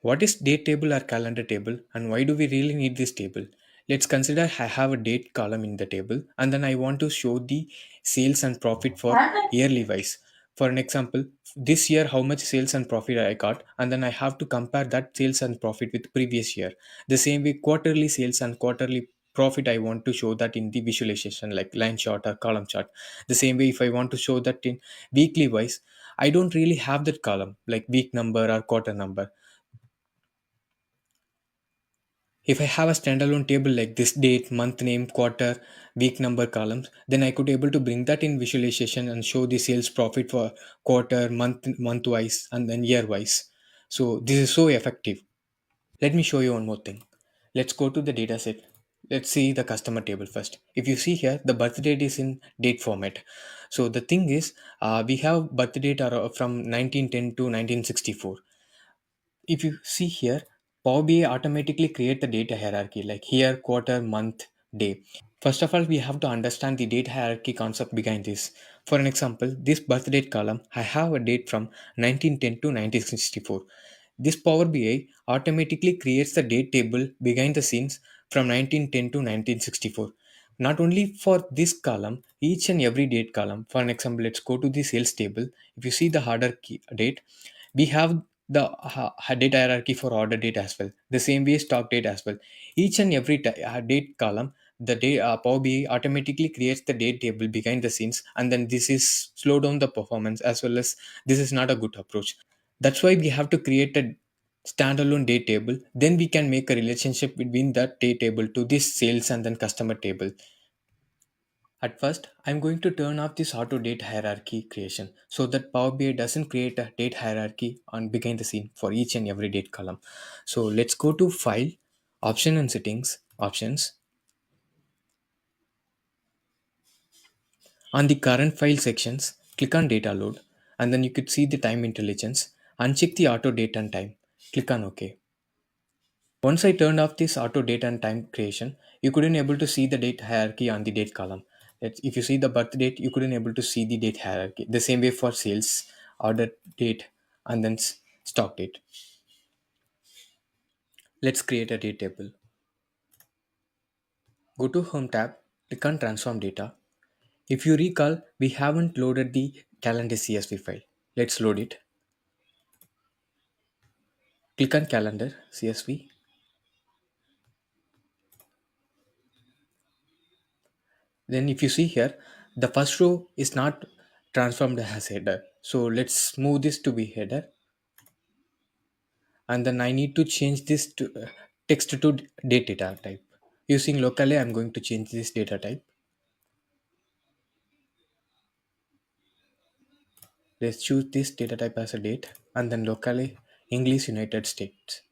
What is date table or calendar table, and why do we really need this table? Let's consider I have a date column in the table, and then I want to show the sales and profit for yearly wise. For an example, this year how much sales and profit I got, and then I have to compare that sales and profit with previous year. The same way quarterly sales and quarterly profit I want to show that in the visualization like line chart or column chart. The same way if I want to show that in weekly wise, I don't really have that column like week number or quarter number. If I have a standalone table like this date, month name, quarter, week number columns, then I could able to bring that in visualization and show the sales profit for quarter, month wise, and then year wise. So this is so effective. Let me show you one more thing. Let's go to the data set. Let's see the customer table first. If you see here, the birth date is in date format. So the thing is, we have birth date from 1910 to 1964. If you see here, Power BI automatically create the data hierarchy like year, quarter, month, day. First of all, we have to understand the date hierarchy concept behind this. For an example, this birth date column, I have a date from 1910 to 1964. This Power BI automatically creates the date table behind the scenes from 1910 to 1964. Not only for this column, each and every date column. For an example, let's go to the sales table. If you see the order date, we have the date hierarchy for order date as well. The same way stock date as well. Each and every date column, the day Power BI automatically creates the date table behind the scenes, and then this is slow down the performance as well as this is not a good approach. That's why we have to create a standalone date table. Then we can make a relationship between that date table to this sales and then customer table. At first, I'm going to turn off this auto date hierarchy creation so that Power BI doesn't create a date hierarchy on behind the scene for each and every date column. So let's go to File, Option and Settings, Options. On the current file sections, click on Data Load, and then you could see the time intelligence. Uncheck the auto date and time. Click on OK. Once I turned off this auto date and time creation, you couldn't able to see the date hierarchy on the date column. If you see the birth date, you couldn't able to see the date hierarchy. The same way for sales, order date, and then stock date. Let's create a date table. Go to Home tab, click on Transform Data. If you recall, we haven't loaded the calendar CSV file. Let's load it. Click on Calendar CSV. Then if you see here, the first row is not transformed as header. So let's move this to be header. And then I need to change this to text to date data type. Using locally, I'm going to change this data type. Let's choose this data type as a date and then locally English United States.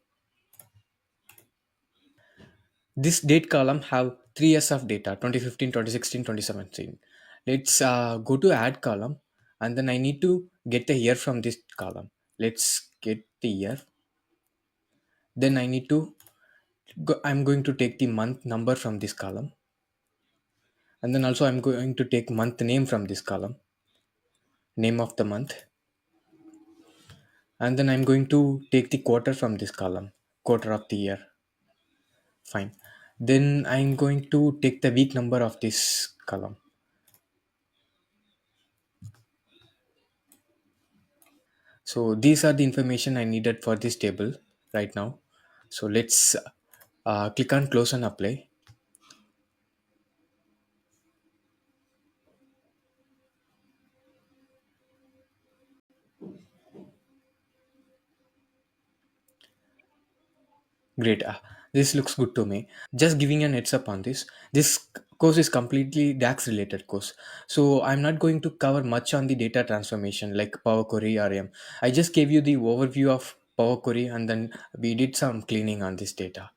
This date column have 3 years of data 2015, 2016, 2017. Let's go to add column and then I need to get the year from this column. Let's get the year. Then I need to I'm going to take the month number from this column, and then also I'm going to take month name from this column, name of the month, and then I'm going to take the quarter from this column, quarter of the year. Fine. Then I'm going to take the week number of this column. So these are the information I needed for this table right now. So let's click on close and apply. Great. This looks good to me. Just giving an heads up on this. This course is completely DAX related course. So I'm not going to cover much on the data transformation like Power Query RM. I just gave you the overview of Power Query and then we did some cleaning on this data.